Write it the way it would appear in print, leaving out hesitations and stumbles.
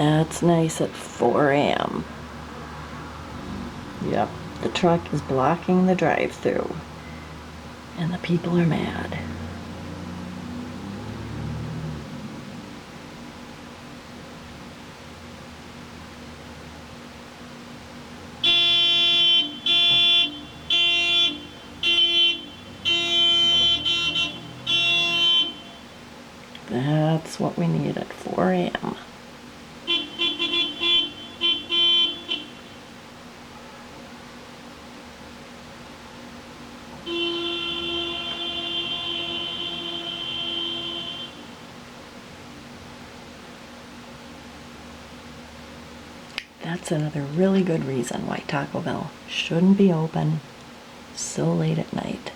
That's nice at 4 a.m. Yep, the truck is blocking the drive-through. And the people are mad. That's what we need at 4 a.m. That's another really good reason why Taco Bell shouldn't be open so late at night.